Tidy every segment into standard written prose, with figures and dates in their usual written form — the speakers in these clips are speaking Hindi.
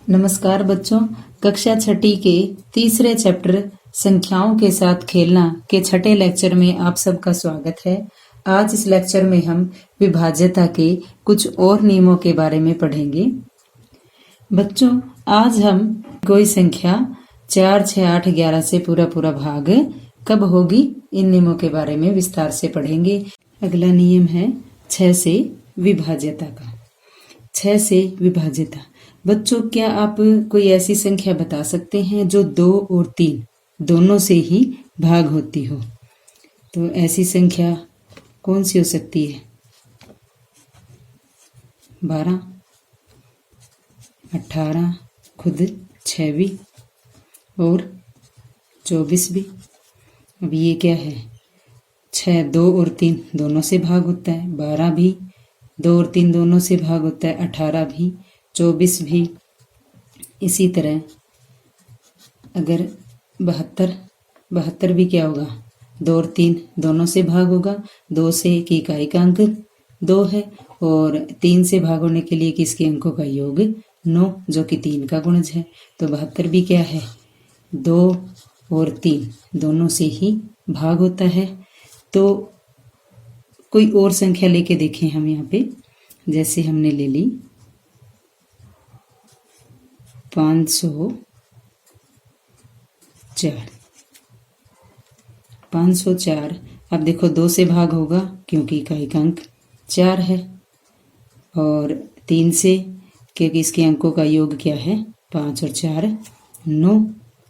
नमस्कार बच्चों, कक्षा छठी के तीसरे चैप्टर संख्याओं के साथ खेलना के छठे लेक्चर में आप सबका स्वागत है। आज इस लेक्चर में हम विभाज्यता के कुछ और नियमों के बारे में पढ़ेंगे। बच्चों, आज हम कोई संख्या 4, 6, 8, 11 से पूरा भाग कब होगी, इन नियमों के बारे में विस्तार से पढ़ेंगे। अगला नियम है 6 से विभाज्यता का। 6 से विभाज्यता। बच्चों, क्या आप कोई ऐसी संख्या बता सकते हैं जो 2 और 3 दोनों से ही भाग होती हो? तो ऐसी संख्या कौन सी हो सकती है? 12, 18, खुद 6 भी और 24 भी। अब ये क्या है? 6 2 और 3 दोनों से भाग होता है, 12 भी 2 और 3 दोनों से भाग होता है, 18 भी 24 भी। इसी तरह अगर 72 भी क्या होगा? 2 और 3 दोनों से भाग होगा। 2 से की इकाई का अंक 2 है और 3 से भाग होने के लिए किसके अंकों का योग 9, जो कि 3 का गुणज है। तो 72 भी क्या है? 2 और 3 दोनों से ही भाग होता है। तो कोई और संख्या लेके देखें हम यहाँ पे। जैसे हमने ले ली 504। अब देखो 2 से भाग होगा क्योंकि इकाई का अंक 4 है, और 3 से क्योंकि इसके अंकों का योग क्या है? 5 और 4 9,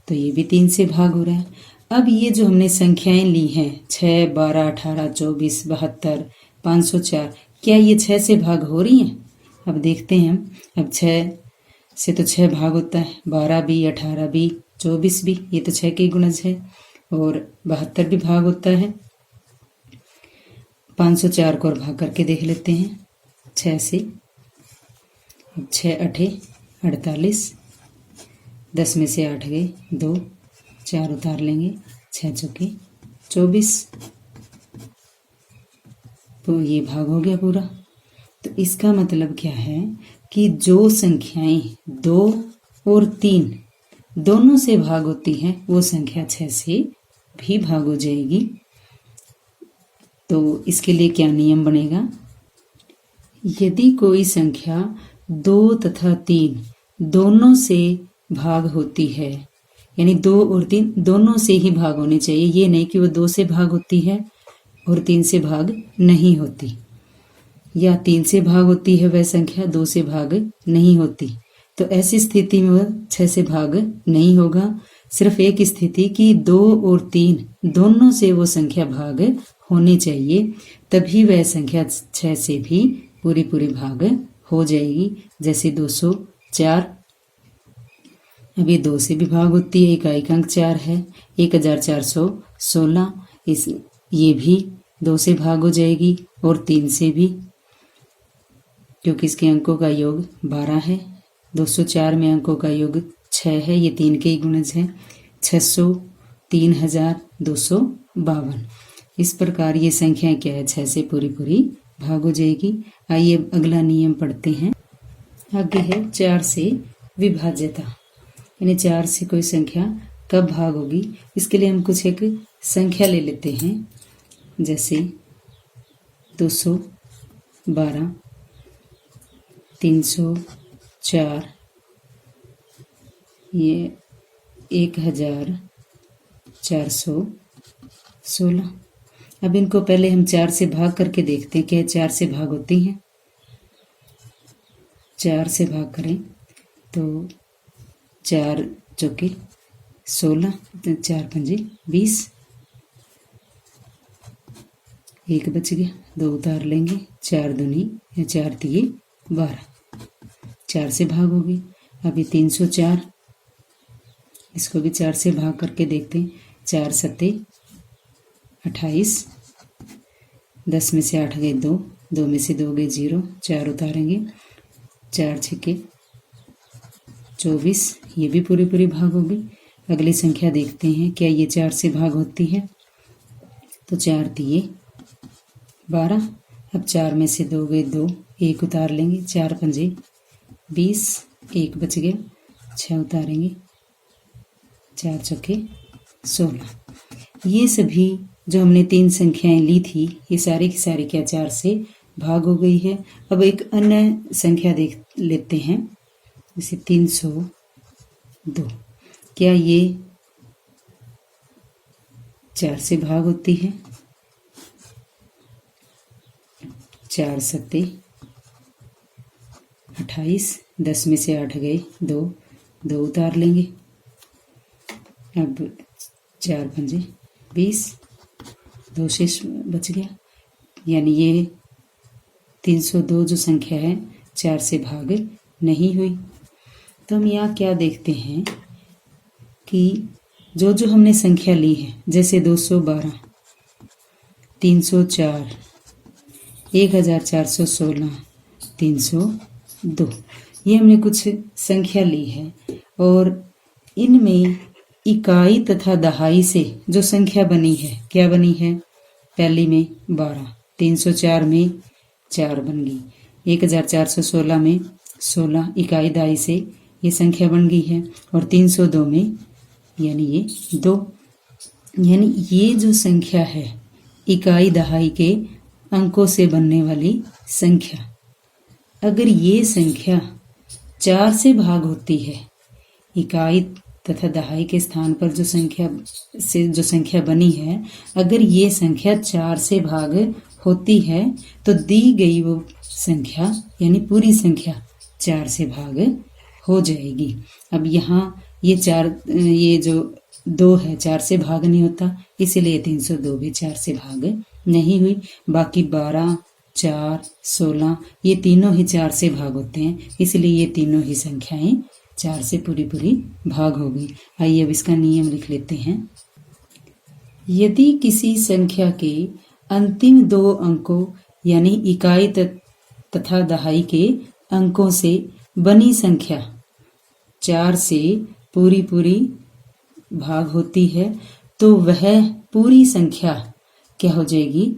तो ये भी 3 से भाग हो रहा है। अब ये जो हमने संख्याएं ली हैं 6, 12, 18, 24, 72, 504, क्या ये 6 से भाग हो रही हैं? अब देखते हैं हम। अब 6 से तो 6 भाग होता है, 12 भी 18 भी 24 भी, ये तो 6 के गुणज है, और 72 भी भाग होता है। 504 को और भाग करके देख लेते हैं 6 से। 6 8 48, 10 में से 8 गए 2, 4 उतार लेंगे, 6 चौके 24, तो ये भाग हो गया पूरा। तो इसका मतलब क्या है कि जो संख्याएं 2 और 3 दोनों से भाग होती हैं वो संख्या 6 से भी भाग हो जाएगी। तो इसके लिए क्या नियम बनेगा? यदि कोई संख्या 2 तथा 3 दोनों से भाग होती है, यानी 2 और 3 दोनों से ही भाग होने चाहिए, ये नहीं कि वो 2 से भाग होती है और 3 से भाग नहीं होती, या 3 से भाग होती है वह संख्या 2 से भाग नहीं होती। तो ऐसी स्थिति में वह 6 से भाग नहीं होगा। सिर्फ एक स्थिति कि 2 और 3 दोनों से वो संख्या भाग होनी चाहिए, तभी वह संख्या 6 से भी पूरी भाग हो जाएगी। जैसे 204, अब ये 2 से भी भाग होती है, इकाई का अंक 4 है। 1416, ये भी 2 से भाग हो जाएगी और 3 से भी, क्योंकि इसके अंकों का योग 12 है। 204 में अंकों का योग 6 है, ये 3 के ही गुणज है। 600, 3252। इस प्रकार ये संख्या क्या है? 6 से पूरी भाग हो जाएगी। आइए अगला नियम पढ़ते हैं। आगे है 4 से विभाज्यता, यानी 4 से कोई संख्या कब भाग होगी। इसके लिए हम कुछ एक संख्या ले लेते हैं। जैसे 212, 304, ये 1416। अब इनको पहले हम 4 से भाग करके देखते हैं कि 4 से भाग होती हैं। 4 से भाग करें तो 4 चौके 16, 4 पंजे 20, 1 बच गया, 2 उतार लेंगे, 4 दूनी या 4 तिये 12, 4 से भाग होगी। अभी 304, इसको भी 4 से भाग करके देखते हैं। 4 सत्ते 28, 10 में से 8 गए 2, 2 में से 2 गए 0, 4 उतारेंगे, 4 छक्के 24, ये भी पूरी भाग होगी। अगली संख्या देखते हैं, क्या ये 4 से भाग होती है? तो 4 तिये 12, अब 4 में से 2 गए 2, 1 उतार लेंगे, 4 पंजे 20, 1 बच गया, 6 उतारेंगे, 4 चौके 16। ये सभी जो हमने 3 संख्याएं ली थी, ये सारी की सारी क्या 4 से भाग हो गई है। अब एक अन्य संख्या देख लेते हैं, जैसे 302। क्या ये 4 से भाग होती है? 4 सत्ते 28, 10 में से 8 गए 2, 2 उतार लेंगे। अब 4 पंजे 20, 2 शेष बच गया, यानी ये 302 जो संख्या है 4 से भाग नहीं हुई। तो हम यहाँ क्या देखते हैं कि जो जो हमने संख्या ली है, जैसे 212, 304, 1416, 302, ये हमने कुछ संख्या ली है और इनमें इकाई तथा दहाई से जो संख्या बनी है, क्या बनी है? पहली में 12, 304 में 4 बन गई, 1416 में 16 इकाई दहाई से ये संख्या बन गई है, और 302 में यानी ये 2, यानी ये जो संख्या है इकाई दहाई के अंकों से बनने वाली संख्या, अगर ये संख्या 4 से भाग होती है, इकाई तथा दहाई के स्थान पर जो संख्या बनी है, अगर ये संख्या 4 से भाग होती है तो दी गई वो संख्या यानी पूरी संख्या 4 से भाग हो जाएगी। अब यहाँ ये जो 2 है 4 से भाग नहीं होता, इसीलिए 302 भी 4 से भाग नहीं हुई। बाकी 12, 4, 16 ये तीनों ही 4 से भाग होते हैं, इसलिए ये तीनों ही संख्याएं 4 से पूरी भाग हो गई। आइए अब इसका नियम लिख लेते हैं। यदि किसी संख्या के अंतिम 2 अंकों यानी इकाई तथा दहाई के अंकों से बनी संख्या 4 से पूरी भाग होती है, तो वह पूरी संख्या क्या हो जाएगी?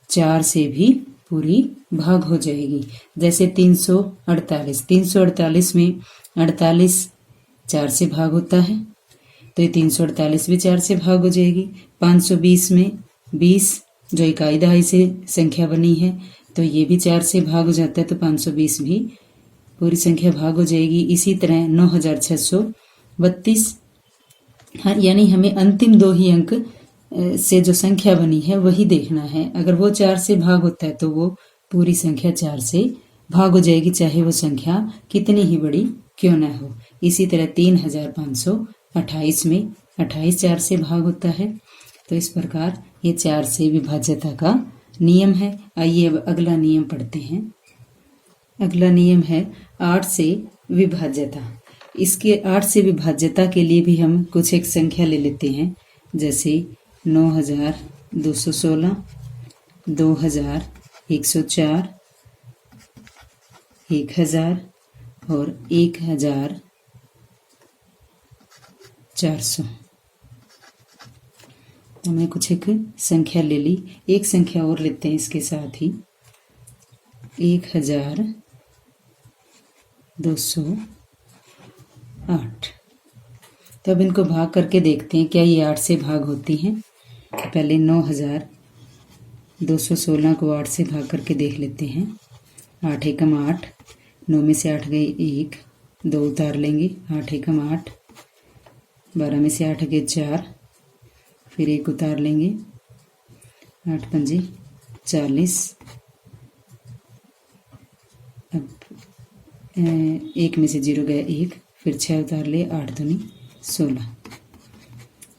4 से भी पूरी भाग हो जाएगी। जैसे 348 में 48 4 से भाग होता है, तो ये 348 भी 4 से भाग हो जाएगी। 520 में 20 जो इकाई दहाई से संख्या बनी है, तो ये भी 4 से भाग हो जाता है, तो 520 भी पूरी संख्या भाग हो जाएगी। इसी तरह 9632, हाँ, यानी हमें अंतिम 2 ही अंक से जो संख्या बनी है वही देखना है। अगर वो 4 से भाग होता है तो वो पूरी संख्या 4 से भाग हो जाएगी, चाहे वो संख्या कितनी ही बड़ी क्यों ना हो। इसी तरह 3528 में 28 4 से भाग होता है, तो इस प्रकार ये 4 से विभाज्यता का नियम है। आइए अब अगला नियम पढ़ते हैं। अगला नियम है 8 से विभाज्यता। इसके 8 से विभाज्यता के लिए भी हम कुछ एक संख्या ले लेते हैं, जैसे 9216, 2104, 1000 और 1400। हमने कुछ एक संख्या ले ली, एक संख्या और लेते हैं इसके साथ ही, 1208। तो अब इनको भाग करके देखते हैं क्या ये 8 से भाग होती हैं। पहले 9216 को 8 से भाग करके देख लेते हैं। 8 एकम 8, 9 में से 8 गए 1, 2 उतार लेंगे। 8 एकम 8, 12 में से 8 गए 4, फिर 1 उतार लेंगे। 8 पंजे 40, अब 1 में से 0 गया 1, फिर 6 उतार ले, 8 दूनी 16,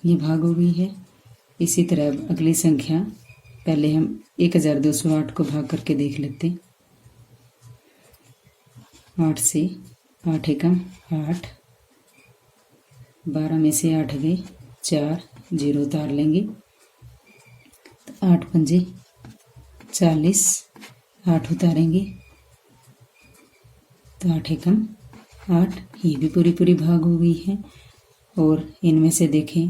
ये भाग हो गई है। इसी तरह अब अगली संख्या, पहले हम 1208 को भाग करके देख लेते हैं। 8 से 8 एकम 8, 12 में से 8 गए 4, 0 उतार लेंगे। तो 8 पंजे 40, 8 उतारेंगे, तो 8 एकम 8, ये भी पूरी भाग हो गई है। और इनमें से देखें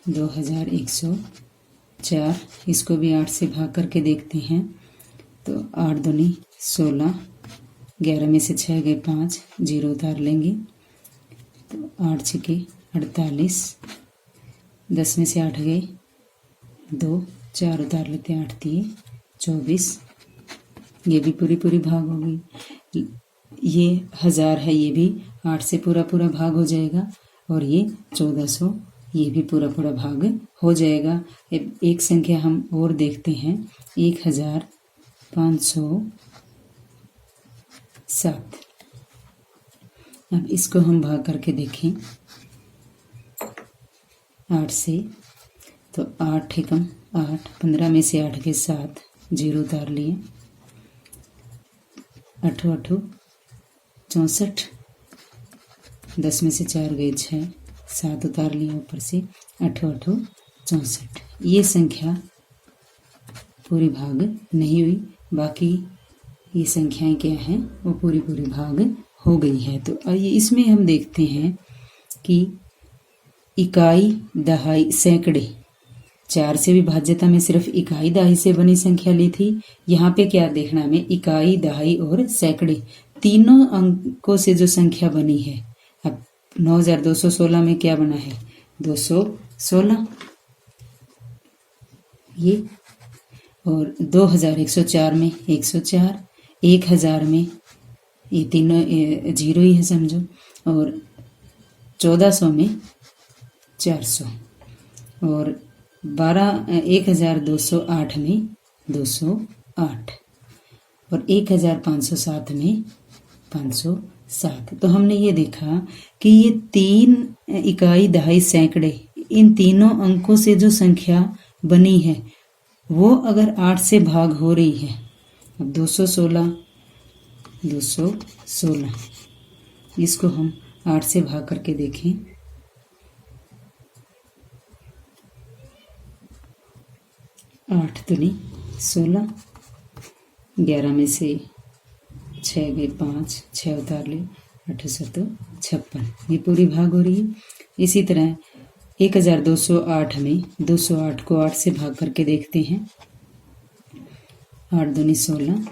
2104, इसको भी 8 से भाग करके देखते हैं। तो 8 दूनी 16, 11 में से 6 गए 5, 0 उतार लेंगे। तो 8 छके 48, 10 में से 8 गए 2, 4 उतार लेते हैं, 8 दिए 24, ये भी पूरी पूरी भाग होगी। ये 1000 है, ये भी 8 से पूरा पूरा भाग हो जाएगा, और ये 1400, ये भी पूरा पूरा भाग हो जाएगा। एक संख्या हम और देखते हैं, 1507। अब इसको हम भाग करके देखें 8 से, तो 8 एकम 8, 15 में से 8 के 7, 0 उतार लिए, 8 8 64, 10 में से 4 गए 6, 7 उतार लिए ऊपर से, 8 8 64। ये संख्या पूरी भाग नहीं हुई, बाकी ये संख्याएं क्या हैं, वो पूरी पूरी भाग हो गई है। तो आइए इसमें हम देखते हैं कि इकाई, दहाई, सैकड़े, 4 से विभाज्यता में सिर्फ इकाई दहाई से बनी संख्या ली थी। यहाँ पे क्या देखना हमें, इकाई, दहाई और सैकड़े तीनों अंकों से जो संख्या बनी है। अब 9216 में क्या बना है, 216 ये, और 2104 में 104, 1000 में ये तीनों 0 ही है समझो, और 1400 में 400, और 1208 में 208, और 1507 में 507। तो हमने ये देखा कि ये 3 इकाई, दहाई, सैकड़े, इन तीनों अंकों से जो संख्या बनी है वो अगर 8 से भाग हो रही है, अब 216 इसको हम 8 से भाग करके देखें, 8 दूनी 16, 11 में से 6 गए 5, 6 उतार ले, 8 7 56, ये पूरी भाग हो रही है। इसी तरह 1208 में 208 को 8 से भाग करके देखते हैं, 8 दूनी 16,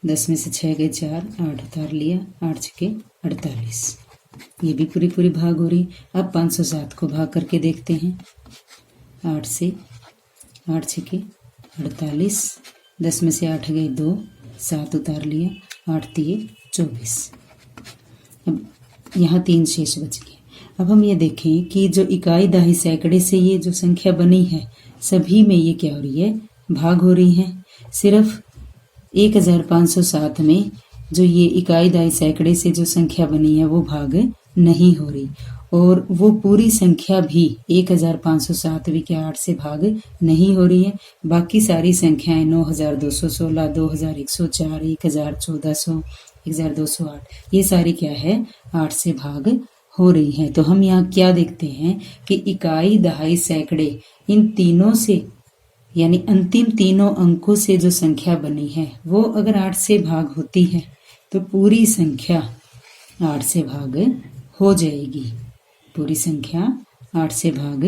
10 में से 6 गए 4, 8 उतार लिया, 8 छके 48, ये भी पूरी पूरी भाग हो रही। अब 507 को भाग करके देखते हैं, 8 से, 8 छके 48, 10 में से 8 गए 2, 7 उतार लिया, 8 दिए 24। अब यहाँ 3 शेष बच गए। अब हम ये देखें कि जो इकाई, दहाई, सैकड़े से ये जो संख्या बनी है, सभी में ये क्या हो रही है, भाग हो रही है। सिर्फ 1507 में जो ये इकाई, दहाई, सैकड़े से जो संख्या बनी है वो भाग नहीं हो रही, और वो पूरी संख्या भी 1507 भी क्या 8 से भाग नहीं हो रही है। बाकी सारी संख्याएं 9216, 2104, 1400, 1208, ये सारी क्या है 8 से भाग हो रही है। तो हम यहाँ क्या देखते हैं कि इकाई, दहाई, सैकड़े, इन तीनों से यानी अंतिम तीनों अंकों से जो संख्या बनी है वो अगर 8 से भाग होती है तो पूरी संख्या 8 से भाग हो जाएगी, पूरी संख्या 8 से भाग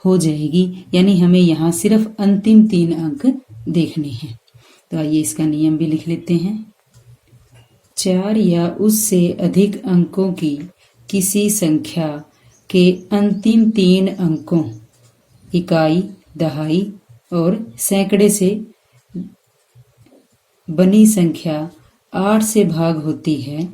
हो जाएगी। यानी हमें यहाँ सिर्फ अंतिम 3 अंक देखने हैं। तो आइए इसका नियम भी लिख लेते हैं। 4 या उससे अधिक अंकों की किसी संख्या के अंतिम 3 अंकों, इकाई, दहाई और सैकड़े से बनी संख्या 8 से भाग होती है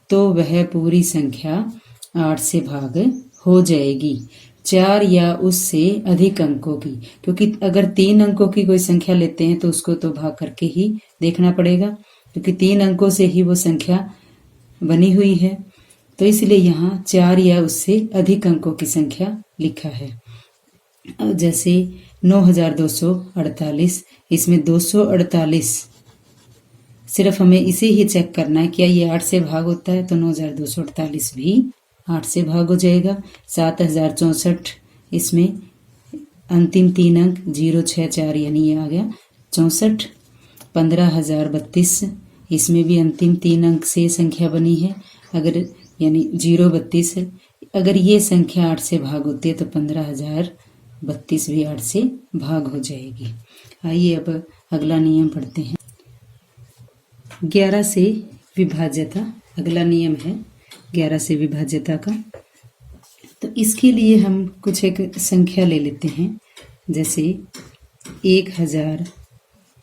तो वह पूरी संख्या 8 से भाग हो जाएगी। 4 या उससे अधिक अंकों की, क्योंकि अगर 3 अंकों की कोई संख्या लेते हैं तो उसको तो भाग करके ही देखना पड़ेगा, क्योंकि 3 अंकों से ही वो संख्या बनी हुई है। तो इसलिए यहाँ 4 या उससे अधिक अंकों की संख्या लिखा है। जैसे 9248, इसमें 248, सिर्फ हमें इसे ही चेक करना है क्या ये 8 से भाग होता है, तो 9248 भी 8 से भाग हो जाएगा। 7064, इसमें अंतिम 3 अंक 064 यानी ये आ गया 64। 15032, इसमें भी अंतिम 3 अंक से संख्या बनी है, अगर यानी 032, अगर ये संख्या 8 से भाग होती है तो 15032 भी 8 से भाग हो जाएगी। आइए अब अगला नियम पढ़ते हैं। 11 से विभाज्यता, अगला नियम है 11 से विभाज्यता का। इसके लिए हम कुछ एक संख्या ले लेते हैं, जैसे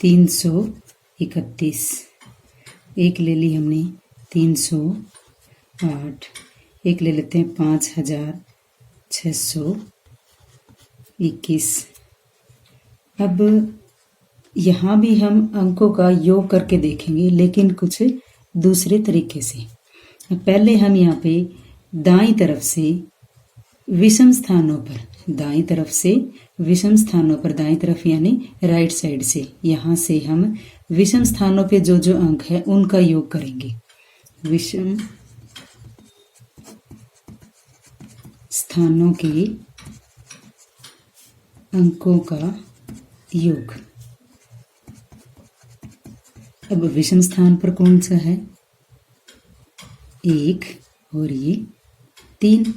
1331। एक ले ली हमने 308, एक ले लेते हैं 5621। अब यहाँ भी हम अंकों का योग करके देखेंगे, लेकिन कुछ दूसरे तरीके से। पहले हम यहाँ पे दाईं तरफ से विषम स्थानों पर, दाईं तरफ से विषम स्थानों पर, दाईं तरफ यानी राइट साइड से, यहाँ से हम विषम स्थानों पे जो जो अंक है उनका योग करेंगे। विषम स्थानों के अंकों का योग। अब विषम स्थान पर कौन सा है? 1 और ये 3।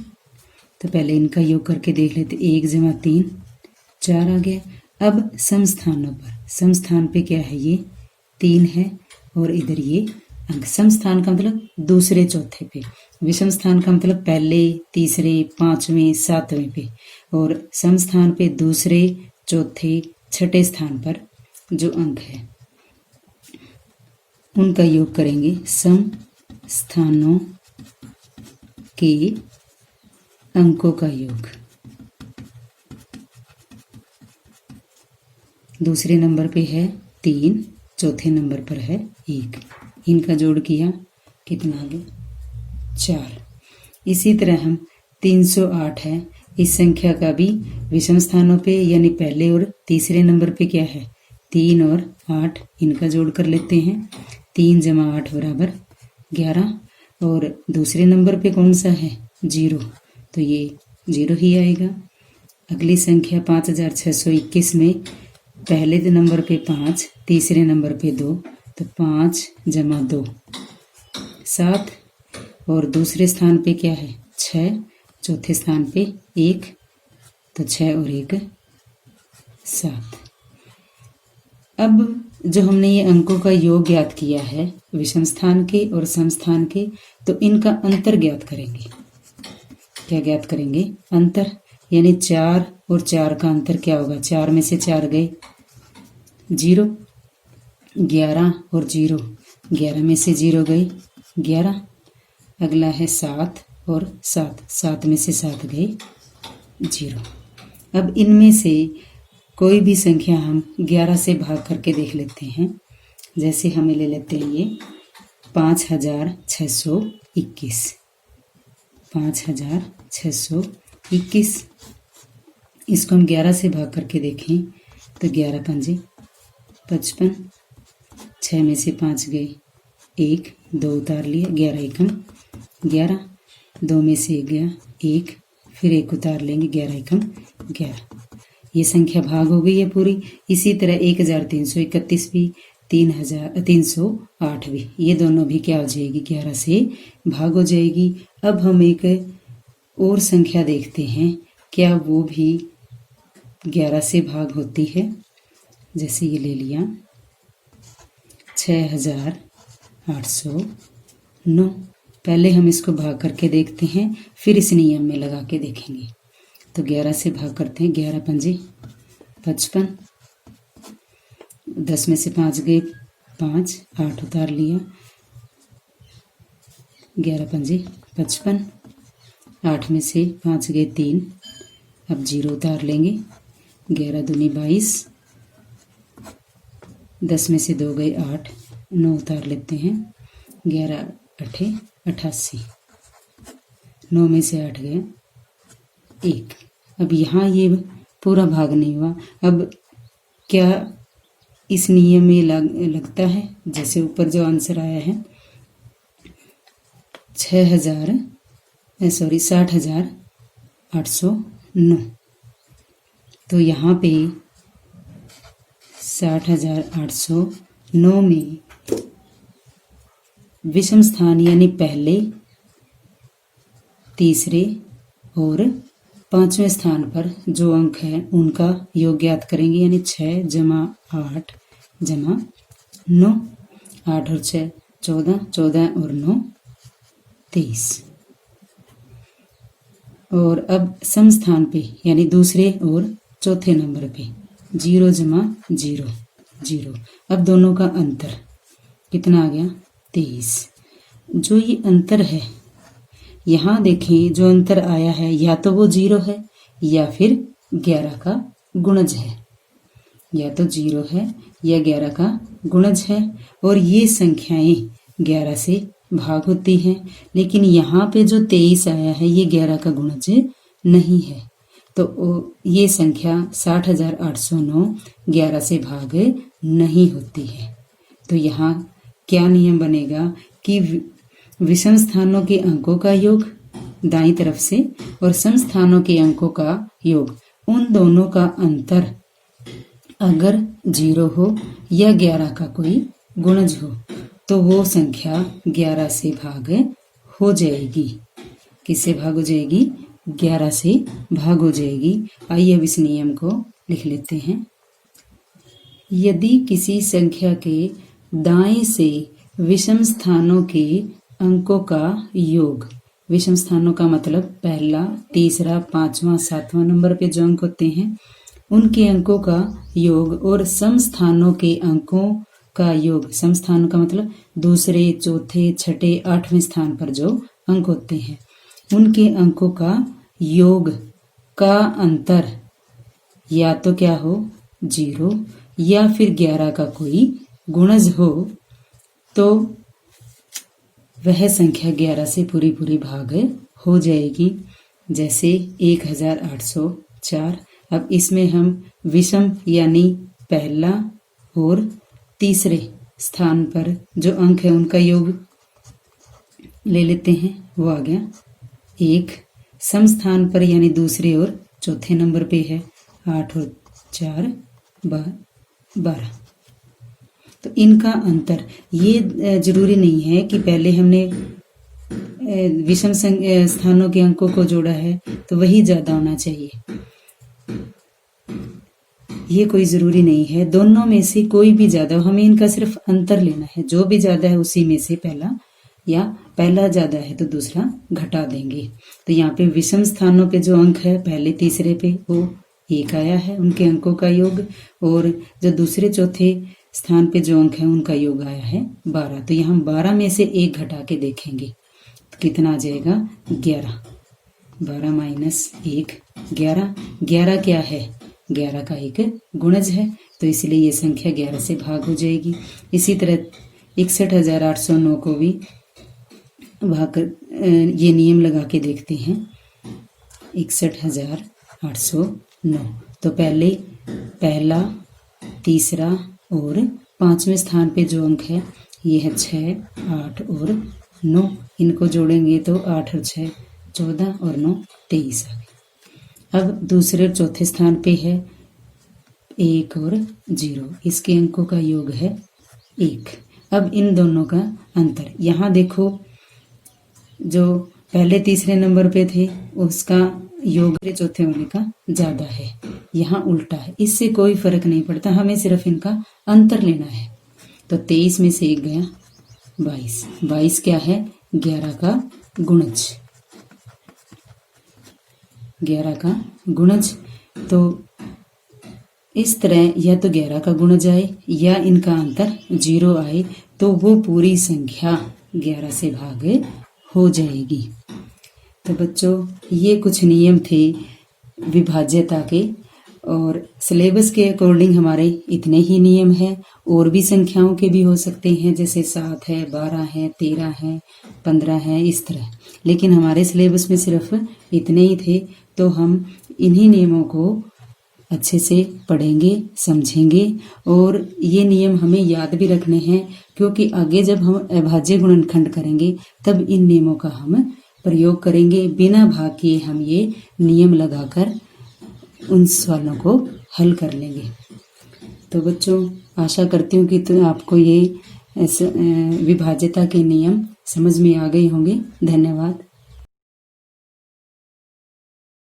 तो पहले इनका योग करके देख लेते। 1 + 3 4 आ गया। अब सम स्थानों पर, सम स्थान पे क्या है? ये 3 है और इधर ये अंक। सम स्थान का मतलब दूसरे चौथे पे, विषम स्थान का मतलब पहले, तीसरे, पांचवें, सातवें पे, और सम स्थान पे दूसरे, चौथे, छठे स्थान पर जो अंक है उनका योग करेंगे। सम स्थानों के अंकों का योग। दूसरे नंबर पे है 3, चौथे नंबर पर है 1। इनका जोड़ किया, कितना आ गया? 4। इसी तरह हम 308 है, इस संख्या का भी विषम स्थानों पे यानी पहले और तीसरे नंबर पे क्या है? 3 और 8, इनका जोड़ कर लेते हैं। 3 + 8 = 11। और दूसरे नंबर पे कौन सा है? 0, तो ये 0 ही आएगा। अगली संख्या 5621 में पहले नंबर पे 5, तीसरे नंबर पे 2, तो 5 + 2 7। और दूसरे स्थान पे क्या है? 6, चौथे स्थान पे 1, तो 6 और 1 7। अब जो हमने ये अंकों का योग ज्ञात किया है विषम स्थान के और सम स्थान के, तो इनका अंतर ज्ञात करेंगे। क्या ज्ञात करेंगे? अंतर, यानी 4 और 4 का अंतर क्या होगा? 4 में से 4 गए 0। 11 और 0, 11 में से 0 गए 11। अगला है 7 और 7, 7 में से 7 गए 0। अब इनमें से कोई भी संख्या हम 11 से भाग करके देख लेते हैं। जैसे हमें ले लेते हैं ये 5621। 5621, इसको हम 11 से भाग करके देखें तो 11 × 5 = 55। 6 में से 5 गए 1, 2 उतार लिया, 11 × 1 = 11। 2 में से 1 गया 1, फिर 1 उतार लेंगे, 11 × 1 = 11। ये संख्या भाग हो गई है पूरी। इसी तरह 1331 भी, 308 भी, ये दोनों भी क्या हो जाएगी? 11 से भाग हो जाएगी। अब हम एक और संख्या देखते हैं, क्या वो भी 11 से भाग होती है? जैसे ये ले लिया 6809। पहले हम इसको भाग करके देखते हैं, फिर इस नियम में लगा के देखेंगे। तो 11 से भाग करते हैं। 11 × 5 = 55। 10 में से 5 गए 5, 8 उतार लिया, 11 × 5 = 55। 8 में से 5 गए 3, अब 0 उतार लेंगे, 11 × 2 = 22। 10 में से 2 गए 8, 9 उतार लेते हैं, 11 × 8 = 88। 9 में से 8 गए 1। अब यहाँ ये पूरा भाग नहीं हुआ। अब क्या इस नियम में लगता है? जैसे ऊपर जो आंसर आया है 60,809, तो यहाँ पे 60,809 में विषम स्थान यानी पहले, तीसरे और पांचवें स्थान पर जो अंक है उनका योग ज्ञात करेंगे, यानी 6 + 8 + 9। 8 और 6 14, 14 और 9 23। और अब सम स्थान पे यानी दूसरे और चौथे नंबर पे 0 जमा 0 0। अब दोनों का अंतर कितना आ गया 23। जो ये अंतर है यहाँ देखें, जो अंतर आया है या तो वो 0 है या फिर 11 का गुणज है, या तो 0 है या 11 का गुणज है। और ये संख्याएं 11 से भाग होती हैं, लेकिन यहाँ पे जो 23 आया है ये 11 का गुणज नहीं है, तो ये संख्या 60,809 11 से भाग नहीं होती है। तो यहाँ क्या नियम बनेगा कि विषम स्थानों के अंकों का योग दाईं तरफ से और सम स्थानों के अंकों का योग, उन दोनों का अंतर अगर 0 हो या 11 का कोई गुणज हो तो वो संख्या 11 से भाग हो जाएगी। किससे भाग हो जाएगी? 11 से भाग हो जाएगी। आइए अब इस नियम को लिख लेते हैं। यदि किसी संख्या के दाएं से विषम स्थानों के अंकों का योग, विषम स्थानों का मतलब पहला, तीसरा, पांचवा, सातवां नंबर पे जो अंक होते हैं उनके अंकों का योग और सम स्थानों के अंकों का योग, सम स्थानों का मतलब दूसरे, चौथे, छठे, आठवें स्थान पर जो अंक होते हैं उनके अंकों का योग का अंतर या तो क्या हो 0 या फिर 11 का कोई गुणज हो, तो वह संख्या 11 से पूरी भाग हो जाएगी। जैसे 1804। अब इसमें हम विषम यानी पहला और तीसरे स्थान पर जो अंक है उनका योग ले लेते हैं, वो आ गया 1। सम स्थान पर यानी दूसरे और चौथे नंबर पे है 8 और 4 12। तो इनका अंतर, ये जरूरी नहीं है कि पहले हमने विषम स्थानों के अंकों को जोड़ा है तो वही ज्यादा होना चाहिए, ये कोई जरूरी नहीं है। दोनों में से कोई भी ज्यादा, हमें इनका सिर्फ अंतर लेना है। जो भी ज्यादा है उसी में से पहला ज्यादा है तो दूसरा घटा देंगे। तो यहाँ पे विषम स्थानों पे जो अंक है पहले तीसरे पे वो 1 आया है, उनके अंकों का योग, और जो दूसरे चौथे स्थान पे जो अंक है उनका योग आया है 12। तो यहाँ 12 में से 1 घटा के देखेंगे तो कितना आ जाएगा 11। 12 माइनस 1 11। 11 क्या है? 11 का एक गुणज है, तो इसलिए ये संख्या 11 से भाग हो जाएगी। इसी तरह 61,809 को भी भाग कर ये नियम लगा के देखते हैं। 61,809 तो पहला, तीसरा और पांचवें स्थान पे जो अंक है ये है 6, 8 और 9। इनको जोड़ेंगे तो 8 और 6 14 और 9 23 आ गए। अब दूसरे और चौथे स्थान पे है 1 और 0, इसके अंकों का योग है 1। अब इन दोनों का अंतर, यहाँ देखो जो पहले तीसरे नंबर पे थे उसका योग चौथे वाले का ज्यादा है, यहाँ उल्टा है। इससे कोई फर्क नहीं पड़ता, हमें सिर्फ इनका अंतर लेना है। तो 23 में से 1 गया 22। 22 क्या है? 11 का गुणज, 11 का गुणज। तो इस तरह या तो 11 का गुणज आए या इनका अंतर 0 आए तो वो पूरी संख्या 11 से भाग हो जाएगी। तो बच्चों ये कुछ नियम थे विभाज्यता के, और सिलेबस के अकॉर्डिंग हमारे इतने ही नियम हैं। और भी संख्याओं के भी हो सकते हैं, जैसे 7 है, 12 है, 13 है, 15 है, इस तरह। लेकिन हमारे सिलेबस में सिर्फ इतने ही थे, तो हम इन्हीं नियमों को अच्छे से पढ़ेंगे, समझेंगे, और ये नियम हमें याद भी रखने हैं, क्योंकि आगे जब हम अभाज्य गुणनखंड करेंगे तब इन नियमों का हम प्रयोग करेंगे। बिना भाग किए हम ये नियम लगाकर उन सवालों को हल कर लेंगे। तो बच्चों आशा करती हूँ कि तो आपको ये विभाज्यता के नियम समझ में आ गए होंगे। धन्यवाद।